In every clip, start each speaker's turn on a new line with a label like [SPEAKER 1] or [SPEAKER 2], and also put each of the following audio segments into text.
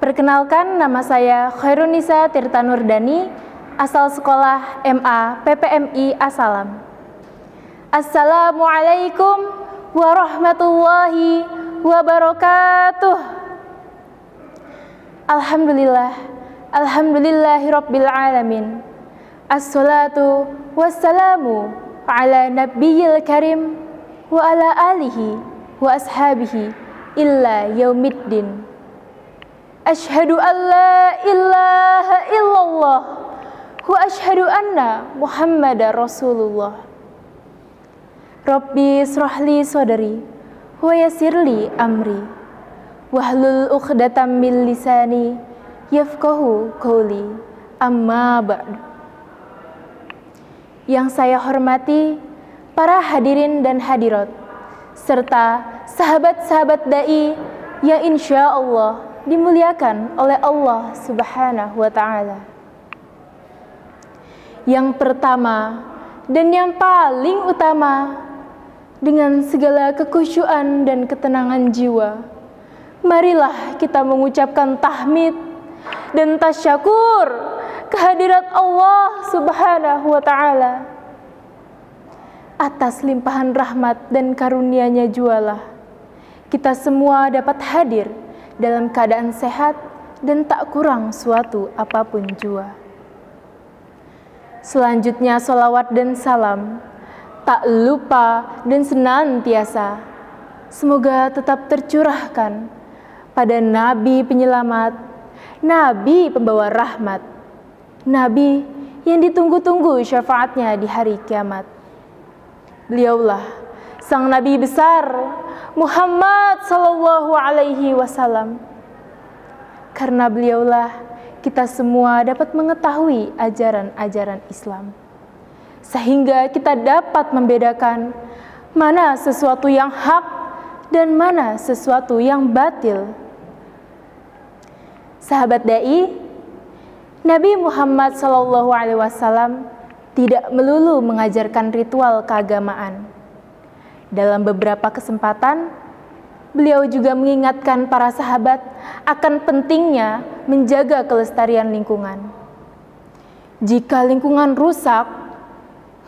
[SPEAKER 1] Perkenalkan, nama saya Khairunisa Tirta Nurdani, asal sekolah MA PPMI Asalam. Assalamualaikum warahmatullahi wabarakatuh. Alhamdulillahirabbil alamin. Assalatu wassalamu ala nabiyil karim wa ala alihi wa ashabihi illa yaumiddin. Asyhadu an la ilaha illallah wa asyhadu anna Muhammadar Rasulullah. Rabbi israhli sadri wa yassirli amri wahlul 'uqdatam min lisani yafqahu qawli. Amma ba'du. Yang saya hormati para hadirin dan hadirat serta sahabat-sahabat dai yang insya Allah dimuliakan oleh Allah Subhanahu wa ta'ala. Yang pertama dan yang paling utama, dengan segala kekhusyuan dan ketenangan jiwa, marilah kita mengucapkan tahmid dan tasyakur kehadirat Allah Subhanahu wa ta'ala atas limpahan rahmat dan karunia-Nya jualah kita semua dapat hadir dalam keadaan sehat dan tak kurang suatu apapun jua. Selanjutnya sholawat dan salam tak lupa dan senantiasa semoga tetap tercurahkan pada Nabi penyelamat, Nabi pembawa rahmat, Nabi yang ditunggu-tunggu syafaatnya di hari kiamat. Beliaulah sang Nabi besar Muhammad sallallahu alaihi wasallam. Karena beliaulah kita semua dapat mengetahui ajaran-ajaran Islam, sehingga kita dapat membedakan mana sesuatu yang hak dan mana sesuatu yang batil. Sahabat dai, Nabi Muhammad sallallahu alaihi wasallam tidak melulu mengajarkan ritual keagamaan. Dalam beberapa kesempatan, beliau juga mengingatkan para sahabat akan pentingnya menjaga kelestarian lingkungan. Jika lingkungan rusak,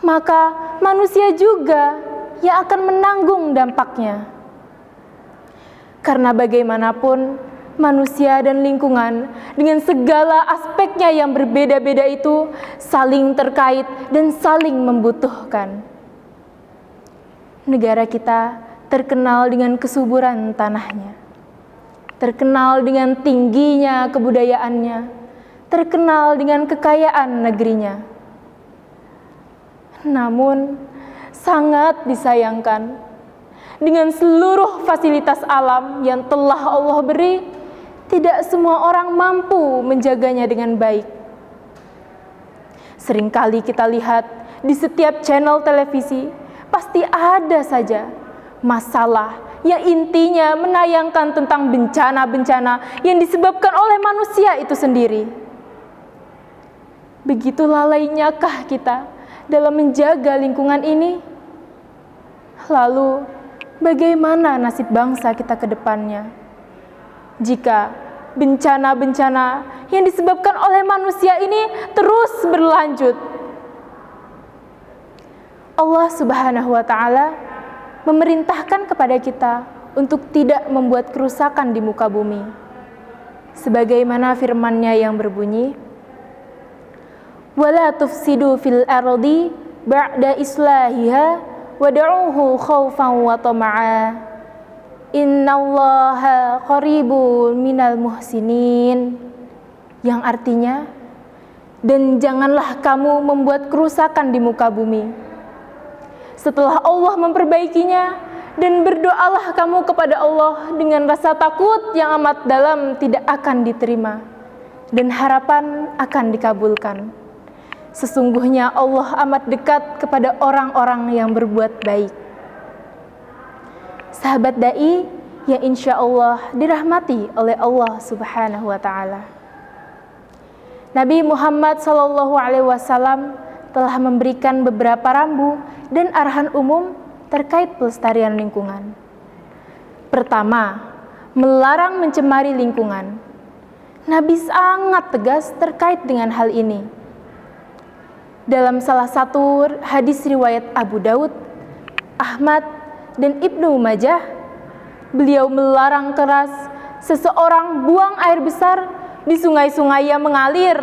[SPEAKER 1] maka manusia juga yang akan menanggung dampaknya. Karena bagaimanapun, manusia dan lingkungan dengan segala aspeknya yang berbeda-beda itu saling terkait dan saling membutuhkan. Negara kita terkenal dengan kesuburan tanahnya, terkenal dengan tingginya kebudayaannya, terkenal dengan kekayaan negerinya. Namun, sangat disayangkan, dengan seluruh fasilitas alam yang telah Allah beri, tidak semua orang mampu menjaganya dengan baik. Seringkali kita lihat di setiap channel televisi, pasti ada saja masalah yang intinya menayangkan tentang bencana-bencana yang disebabkan oleh manusia itu sendiri. Begitu lalainyakah kita dalam menjaga lingkungan ini? Lalu, bagaimana nasib bangsa kita ke depannya jika bencana-bencana yang disebabkan oleh manusia ini terus berlanjut? Allah Subhanahu wa ta'ala memerintahkan kepada kita untuk tidak membuat kerusakan di muka bumi. Sebagaimana firman-Nya yang berbunyi, "Wala tufsidu fil ardi ba'da islahiha wad'uhu khaufan wa tama'a. Innallaha qaribun minal muhsinin." Yang artinya, dan janganlah kamu membuat kerusakan di muka bumi setelah Allah memperbaikinya, dan berdoalah kamu kepada Allah dengan rasa takut yang amat dalam tidak akan diterima dan harapan akan dikabulkan. Sesungguhnya Allah amat dekat kepada orang-orang yang berbuat baik. Sahabat dai yang insya Allah dirahmati oleh Allah Subhanahu wa ta'ala, Nabi Muhammad sallallahu alaihi wasallam telah memberikan beberapa rambu dan arahan umum terkait pelestarian lingkungan. Pertama, melarang mencemari lingkungan. Nabi sangat tegas terkait dengan hal ini. Dalam salah satu hadis riwayat Abu Daud, Ahmad, dan Ibnu Majah, beliau melarang keras seseorang buang air besar di sungai-sungai yang mengalir,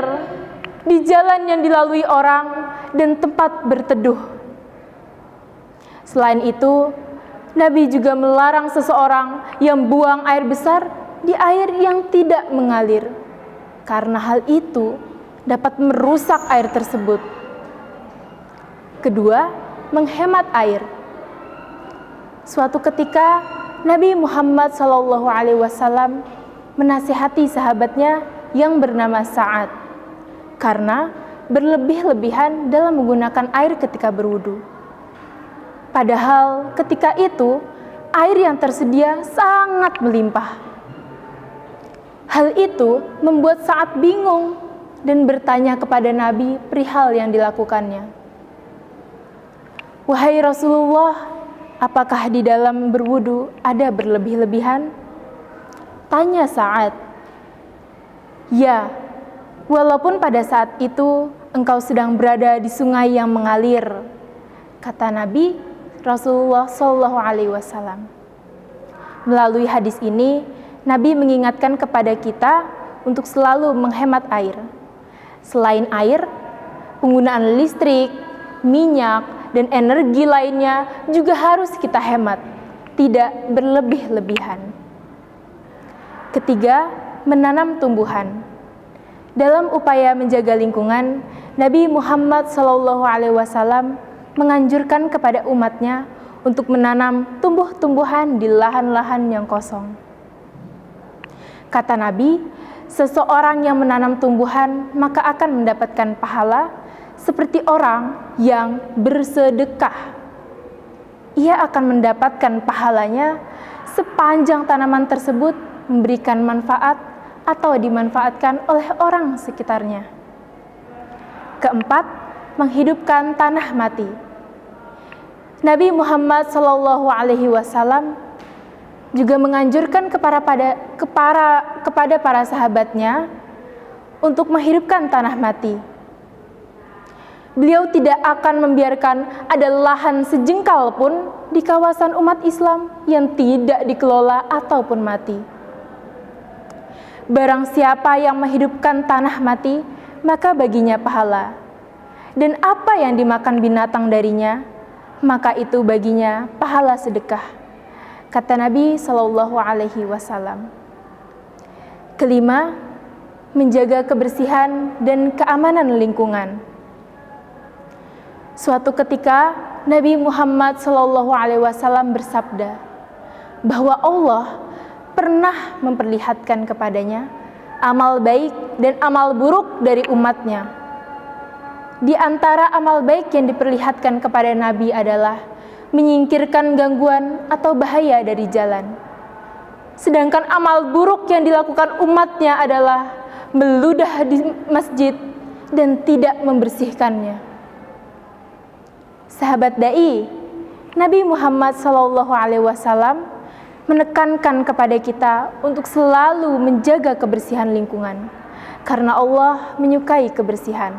[SPEAKER 1] di jalan yang dilalui orang, dan tempat berteduh. Selain itu, Nabi juga melarang seseorang yang buang air besar di air yang tidak mengalir, karena hal itu dapat merusak air tersebut. Kedua, menghemat air. Suatu ketika, Nabi Muhammad SAW menasihati sahabatnya yang bernama Sa'ad karena berlebih-lebihan dalam menggunakan air ketika berwudu. Padahal ketika itu, air yang tersedia sangat melimpah. Hal itu membuat Sa'ad bingung dan bertanya kepada Nabi perihal yang dilakukannya. "Wahai Rasulullah, apakah di dalam berwudu ada berlebih-lebihan?" Tanya Sa'ad. "Ya, walaupun pada saat itu engkau sedang berada di sungai yang mengalir," kata Nabi Rasulullah SAW. Melalui hadis ini, Nabi mengingatkan kepada kita untuk selalu menghemat air. Selain air, penggunaan listrik, minyak, dan energi lainnya juga harus kita hemat, tidak berlebih-lebihan. Ketiga, menanam tumbuhan. Dalam upaya menjaga lingkungan, Nabi Muhammad SAW menganjurkan kepada umatnya untuk menanam tumbuh-tumbuhan di lahan-lahan yang kosong. Kata Nabi, seseorang yang menanam tumbuhan maka akan mendapatkan pahala seperti orang yang bersedekah. Ia akan mendapatkan pahalanya sepanjang tanaman tersebut memberikan manfaat atau dimanfaatkan oleh orang sekitarnya. Keempat, menghidupkan tanah mati. Nabi Muhammad SAW juga menganjurkan kepada para sahabatnya untuk menghidupkan tanah mati. Beliau tidak akan membiarkan ada lahan sejengkal pun di kawasan umat Islam yang tidak dikelola ataupun mati. Barang siapa yang menghidupkan tanah mati, maka baginya pahala. Dan apa yang dimakan binatang darinya, maka itu baginya pahala sedekah. Kata Nabi SAW. Kelima, menjaga kebersihan dan keamanan lingkungan. Suatu ketika, Nabi Muhammad SAW bersabda bahwa Allah pernah memperlihatkan kepadanya amal baik dan amal buruk dari umatnya. Di antara amal baik yang diperlihatkan kepada Nabi adalah menyingkirkan gangguan atau bahaya dari jalan. Sedangkan amal buruk yang dilakukan umatnya adalah meludah di masjid dan tidak membersihkannya. Sahabat dai, Nabi Muhammad SAW menekankan kepada kita untuk selalu menjaga kebersihan lingkungan, karena Allah menyukai kebersihan.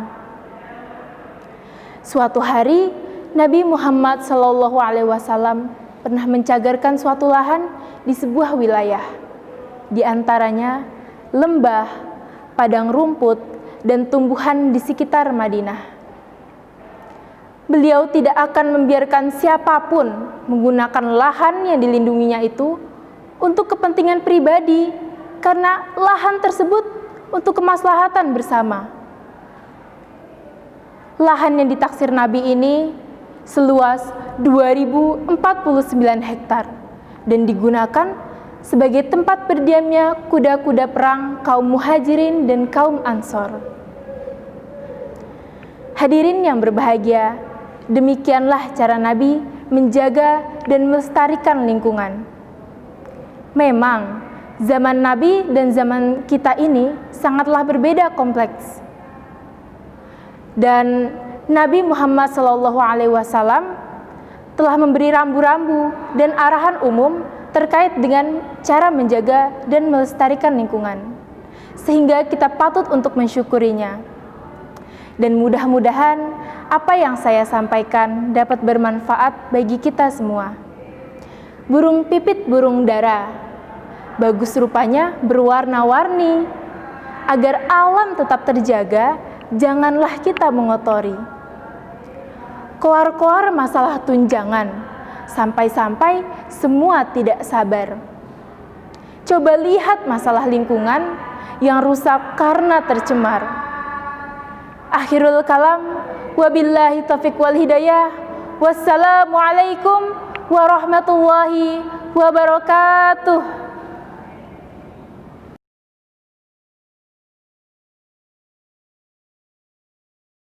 [SPEAKER 1] Suatu hari, Nabi Muhammad SAW pernah mencagarkan suatu lahan di sebuah wilayah, di antaranya lembah, padang rumput, dan tumbuhan di sekitar Madinah. Beliau tidak akan membiarkan siapapun menggunakan lahan yang dilindunginya itu untuk kepentingan pribadi, karena lahan tersebut untuk kemaslahatan bersama. Lahan yang ditaksir Nabi ini seluas 2049 hektar dan digunakan sebagai tempat berdiamnya kuda-kuda perang kaum Muhajirin dan kaum Ansor. Hadirin yang berbahagia, demikianlah cara Nabi menjaga dan melestarikan lingkungan. Memang, zaman Nabi dan zaman kita ini sangatlah berbeda kompleks. Dan Nabi Muhammad SAW telah memberi rambu-rambu dan arahan umum terkait dengan cara menjaga dan melestarikan lingkungan. sehingga kita patut untuk mensyukurinya. Dan mudah-mudahan apa yang saya sampaikan dapat bermanfaat bagi kita semua. Burung pipit burung dara, bagus rupanya berwarna-warni. Agar alam tetap terjaga, janganlah kita mengotori. Koar-koar masalah tunjangan, sampai-sampai semua tidak sabar. Coba lihat masalah lingkungan yang rusak karena tercemar. Akhirul kalam, wabillahi taufiq wal hidayah. Wassalamualaikum warahmatullahi wabarakatuh.